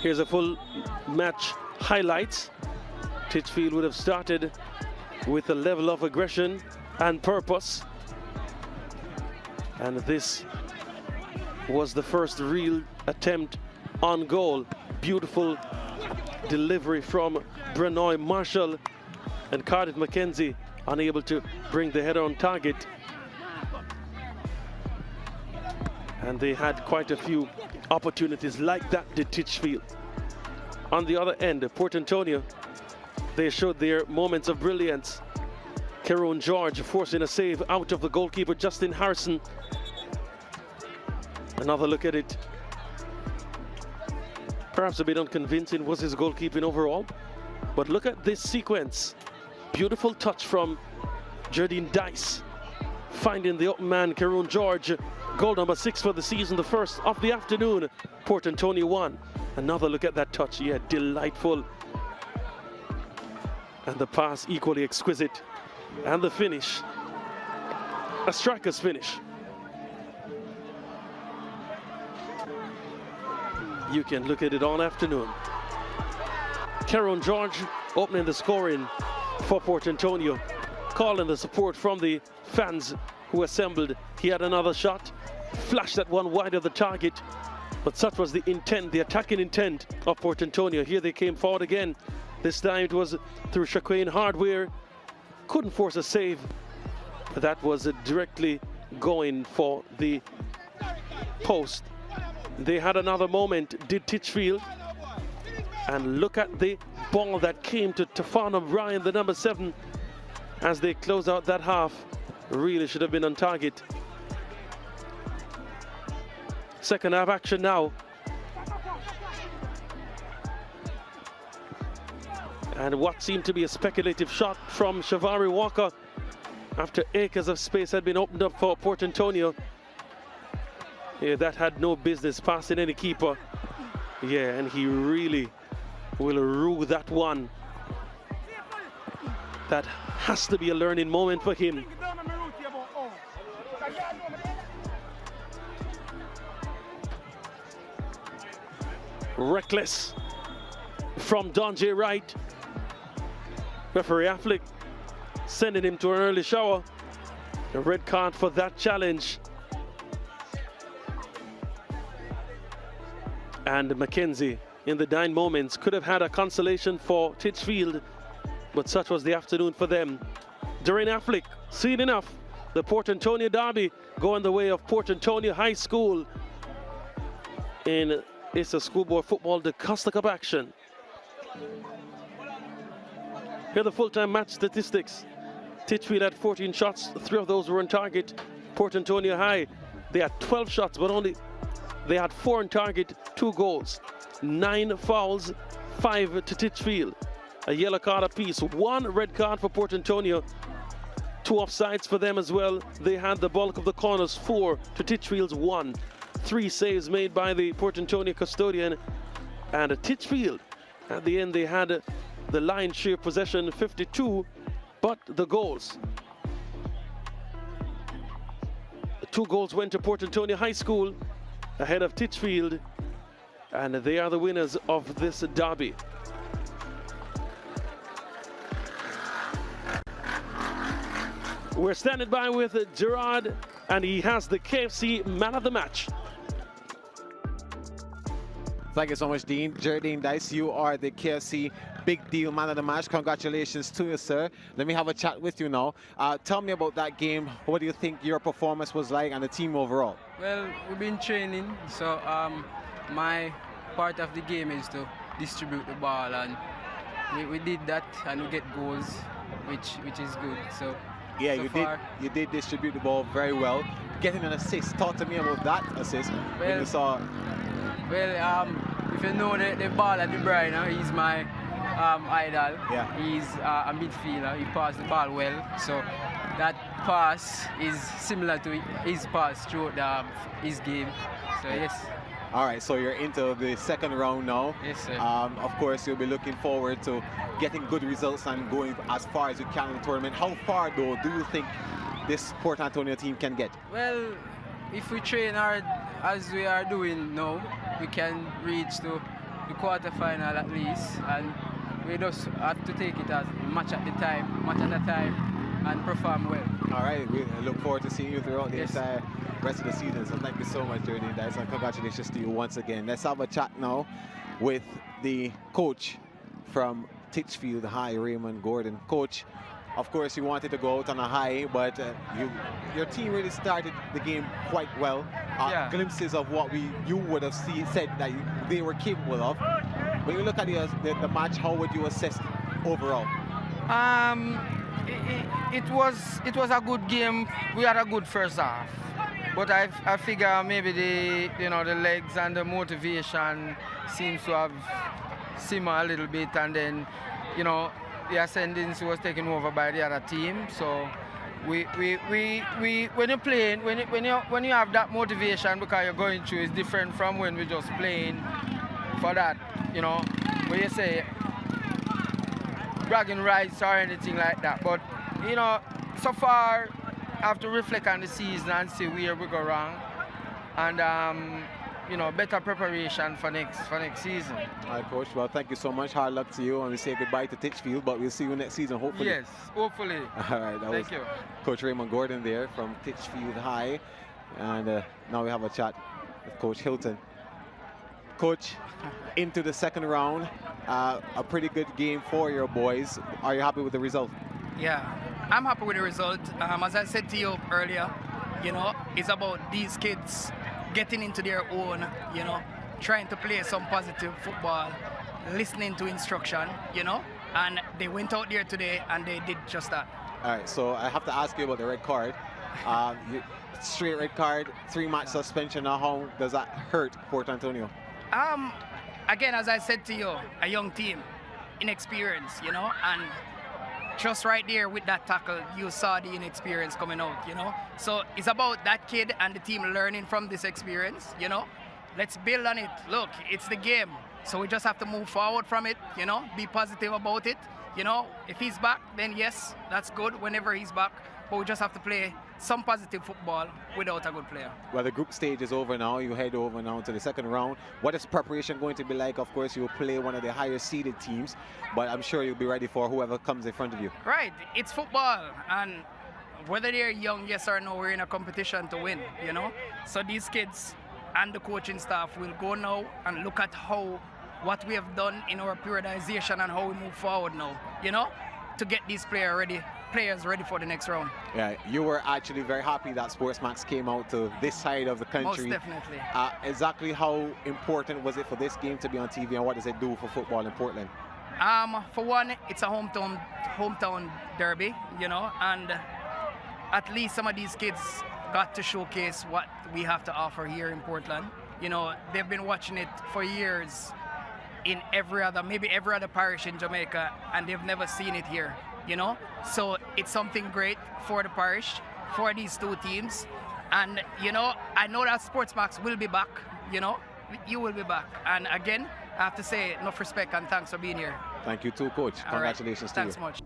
Here's a full match highlights. Titchfield would have started with a level of aggression and purpose. And this was the first real attempt on goal. Beautiful delivery from Brenoy Marshall, and Cardiff McKenzie unable to bring the header on target. And they had quite a few opportunities like that, did Titchfield. On the other end, Port Antonio, they showed their moments of brilliance. Kerone George forcing a save out of the goalkeeper, Justin Harrison. Another look at it. Perhaps a bit unconvincing was his goalkeeping overall. But look at this sequence. Beautiful touch from Jardine Dice, finding the open man, Kerone George. Goal number 6 for the season, the first of the afternoon. Port Antonio 1. Another look at that touch. Yeah, delightful. And the pass equally exquisite. And the finish, a striker's finish. You can look at it all afternoon. Kerone George opening the scoring for Port Antonio, calling the support from the fans who assembled. He had another shot, flashed that one wide of the target, but such was the intent, the attacking intent of Port Antonio. Here they came forward again. This time it was through Shaquane Hardware. Couldn't force a save. That was directly going for the post. They had another moment, did Titchfield. And look at the ball that came to Tafana Ryan, the number 7, as they close out that half. Really should have been on target. Second half action now. And what seemed to be a speculative shot from Shavari Walker after acres of space had been opened up for Port Antonio. Yeah, that had no business passing any keeper. Yeah, and he really will rue that one. That has to be a learning moment for him. Reckless from Don J. Wright. Referee Affleck sending him to an early shower. A red card for that challenge. And McKenzie in the dying moments could have had a consolation for Titchfield, but such was the afternoon for them. During Affleck, seen enough. The Port Antonio derby going the way of Port Antonio High School in ISSA Schoolboy Football DaCosta Cup action. Here are the full-time match statistics. Titchfield had 14 shots, 3 of those were on target. Port Antonio High, they had 12 shots, but they had 4 on target, 2 goals. 9 fouls, 5 to Titchfield. A yellow card apiece, 1 red card for Port Antonio. 2 offsides for them as well. They had the bulk of the corners, 4 to Titchfield's 1. 3 saves made by the Port Antonio custodian. And Titchfield, at the end, they had the lion's share possession, 52, but the goals. 2 goals went to Port Antonio High School ahead of Titchfield, and they are the winners of this derby. We're standing by with Gerard, and he has the KFC Man of the Match. Thank you so much, Dean. Jardine Dice, you are the KFC Big Deal Man of the Match. Congratulations to you, sir. Let me have a chat with you now. Tell me about that game. What do you think your performance was like and the team overall? Well, we've been training, so my part of the game is to distribute the ball, and we did that, and we get goals, which is good. So yeah, so you did distribute the ball very well. Getting an assist. Talk to me about that assist. Well, when you saw. Well, if you know the ball at De Bruyne, he's my idol. Yeah. He's a midfielder. He passed the ball well. So that pass is similar to his pass throughout his game. So yes. All right, so you're into the second round now. Yes, sir. Of course, you'll be looking forward to getting good results and going as far as you can in the tournament. How far, though, do you think this Port Antonio team can get? Well, if we train hard as we are doing now, we can reach to the quarter-final at least, and we just have to take it as match at a time, and perform well. All right, we look forward to seeing you throughout the entire rest of the season. So thank you so much, Jardine Dice, and congratulations to you once again. Let's have a chat now with the coach from Titchfield High, Raymond Gordon. Coach, of course, you wanted to go out on a high, but your team really started the game quite well. Glimpses of what you would have said that they were capable of. When you look at the match, how would you assess overall? It was a good game. We had a good first half, but I figure maybe the legs and the motivation seems to have simmered a little bit, and then the ascendancy was taken over by the other team. So we when you're playing, when you have that motivation because you're going through, it's different from when we're just playing for that, where you say bragging rights or anything like that. But so far I have to reflect on the season and see where we go wrong, and better preparation for next season. All right, Coach. Well, thank you so much. Hard luck to you, and we say goodbye to Titchfield, but we'll see you next season, hopefully. Yes, hopefully. All right. Thank you. Coach Raymond Gordon there from Titchfield High, and now we have a chat with Coach Hilton. Coach, into the second round, a pretty good game for your boys. Are you happy with the result? Yeah, I'm happy with the result. As I said to you earlier, it's about these kids getting into their own, trying to play some positive football, listening to instruction, and they went out there today and they did just that. All right, so I have to ask you about the red card. Straight red card, 3-match suspension. Now, how does that hurt Port Antonio? Again, as I said to you, a young team, inexperience, and just right there with that tackle, you saw the inexperience coming out, So it's about that kid and the team learning from this experience, Let's build on it. Look, it's the game. So we just have to move forward from it, be positive about it. If he's back, then yes, that's good whenever he's back. But we just have to play some positive football without a good player. Well, the group stage is over now. You head over now to the second round. What is preparation going to be like? Of course, you'll play one of the higher seeded teams, but I'm sure you'll be ready for whoever comes in front of you. Right. It's football. And whether they're young, yes or no, we're in a competition to win, So these kids and the coaching staff will go now and look at what we have done in our periodization and how we move forward now, to get these players ready for the next round. Yeah, you were actually very happy that SportsMax came out to this side of the country. Most definitely. Exactly how important was it for this game to be on TV, and what does it do for football in Portland? For one, it's a hometown derby, and at least some of these kids got to showcase what we have to offer here in Portland. They've been watching it for years in maybe every other parish in Jamaica, and they've never seen it here. So it's something great for the parish, for these two teams. And, I know that SportsMax will be back, you will be back. And again, I have to say enough respect and thanks for being here. Thank you too, Coach. Congratulations to you. Thanks much.